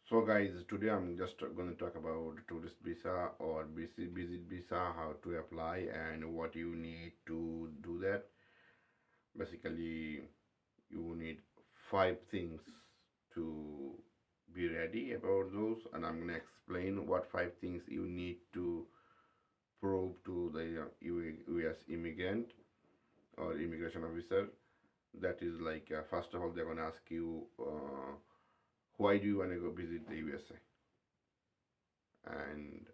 So guys, today I'm just going to talk about tourist visa or visit visa, how to apply and what you need to do that. Basically, you need five things to be ready about those, and I'm going to explain what five things you need to prove to the US immigrant or immigration officer. That is like, first of all, they're going to ask you, why do you want to go visit the USA? And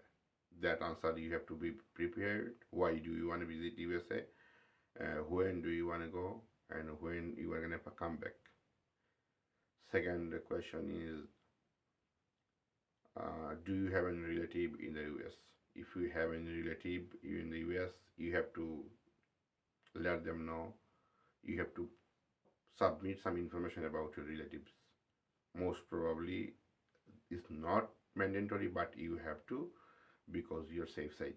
that answer you have to be prepared. Why do you want to visit USA? When do you want to go? And when you are going to come back? Second question is, do you have any relative in the US? If you have any relative in the US, you have to let them know. You have to submit some information about your relatives. Most probably, it's not mandatory, but you have to because you're safe side.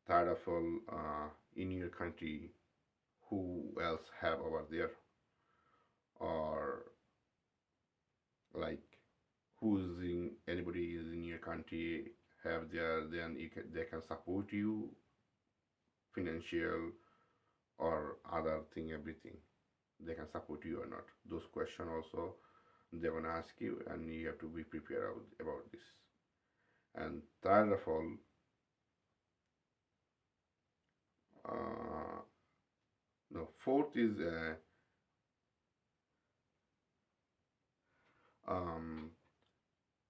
Third of all, in your country, who else have over there, or like who's in anybody is in your country have there, then they can support you financial or other thing, everything they can support you or not. Those questions also they're gonna ask you, and you have to be prepared about this. And third of all, uh, no, fourth is um,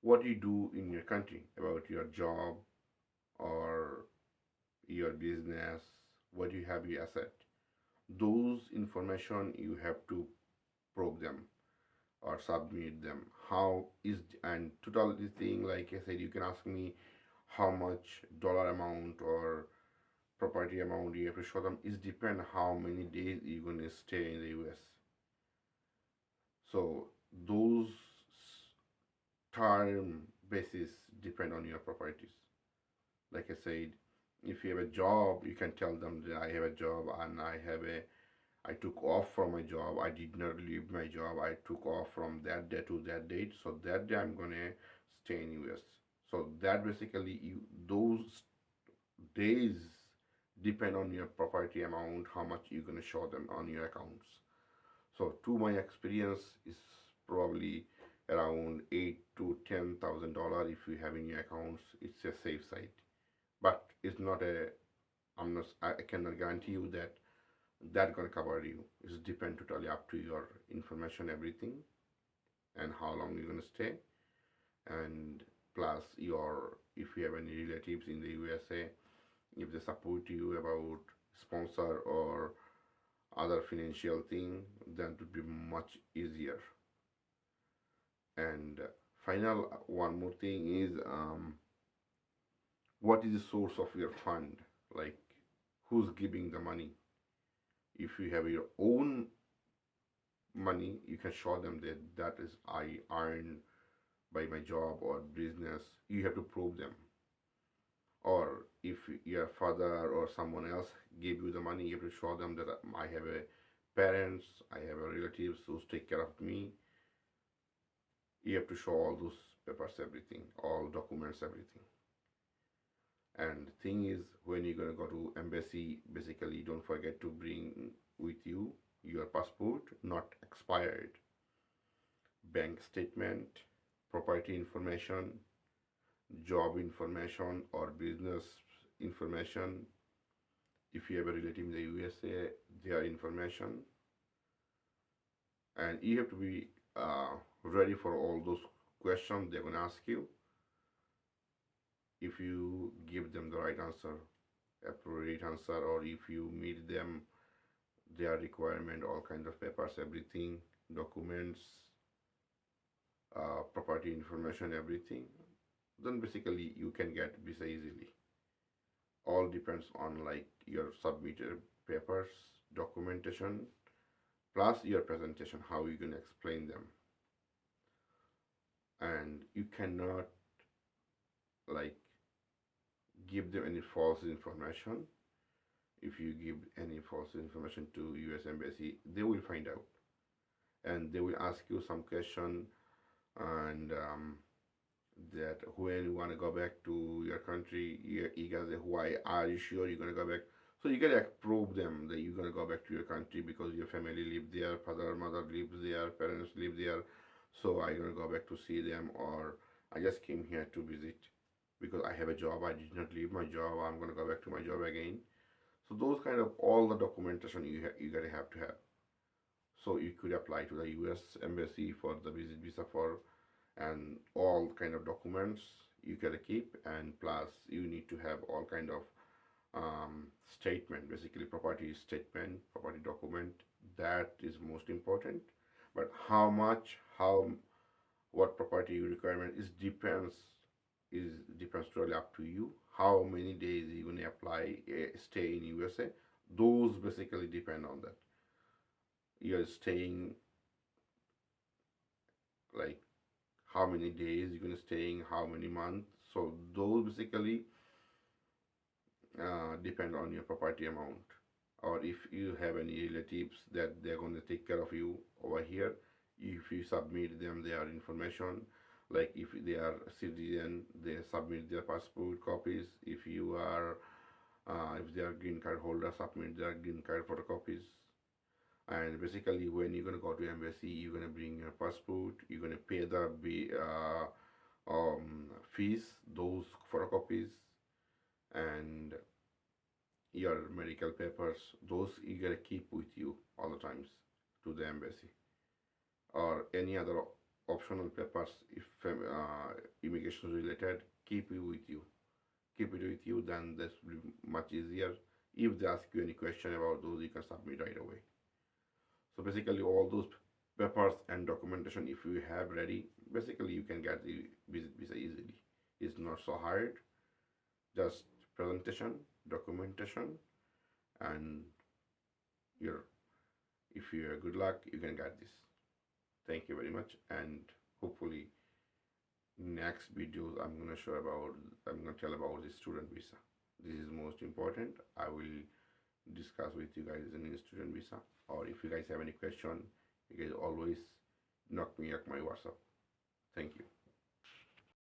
what you do in your country about your job or your business, what you have your asset. Those information you have to probe them or submit them. How is and total this thing, like I said, you can ask me how much dollar amount or property amount you have to show them. Is depend how many days you're gonna stay in the US. So those term basis depend on your properties. Like I said, if you have a job, you can tell them that I have a job and I took off from my job. I did not leave my job. I took off from that day to that date. So that day I'm gonna stay in US. So that basically those days depend on your property amount, how much you're gonna show them on your accounts. So to my experience is probably around $8 to $10,000 if you have in your accounts. It's a safe side, but it's not a. I'm not. I cannot guarantee you that that gonna cover you. It's depend totally up to your information, everything, and how long you're gonna stay, and plus your if you have any relatives in the USA, if they support you about sponsor or other financial thing, then it would be much easier. And final one more thing is, what is the source of your fund? Like who's giving the money? If you have your own money, you can show them that that is I earned by my job or business. You have to prove them. Or if your father or someone else gave you the money, you have to show them that I have a parents, I have a relatives who take care of me. You have to show all those papers, everything, all documents, everything. And the thing is, when you're gonna go to embassy, basically don't forget to bring with you your passport, not expired, bank statement, property information, job information or business information. If you have a relative in the USA, their information, and you have to be ready for all those questions they're gonna ask you. If you give them the right answer, appropriate answer, or if you meet them their requirement, all kind of papers, everything, documents, property information, everything, then basically you can get visa easily. All depends on like your submitted papers, documentation, plus your presentation, how you can explain them. And you cannot like give them any false information. If you give any false information to US embassy, they will find out and they will ask you some question and that when you want to go back to your country, you gotta say, why are you sure you're gonna go back? So you gotta prove them that you're gonna go back to your country because your family live there, father, mother lives there, parents live there. So I'm gonna go back to see them, or I just came here to visit because I have a job. I did not leave my job. I'm gonna go back to my job again. So those kind of all the documentation you gotta have to have. So you could apply to the U.S. embassy for the visit visa for and all kind of documents you gotta keep, and plus you need to have all kind of statement, basically property statement, property document. That is most important. But how much, how what property requirement is depends totally up to you. How many days you gonna apply stay in USA? Those basically depend on that. You're staying like how many days you're gonna staying, how many months. So those basically depend on your property amount. Or if you have any relatives that they're gonna take care of you over here, if you submit them their information, like if they are a citizen, they submit their passport copies. If you are, if they are green card holders, submit their green card photocopies. And basically, when you're gonna go to embassy, you're gonna bring your passport. You're gonna pay the fees, those photocopies, and your medical papers. Those you gotta keep with you all the times to the embassy, or any other optional papers if immigration related. Keep it with you. Keep it with you. Then this will be much easier. If they ask you any question about those, you can submit right away. So basically, all those papers and documentation, if you have ready, basically you can get the visa easily. It's not so hard. Just presentation, documentation, and your if you are good luck, you can get this. Thank you very much, and hopefully next videos I'm gonna tell about the student visa. This is most important. I will discuss with you guys in student visa, or if you guys have any question, you guys always knock me at my WhatsApp. Thank you.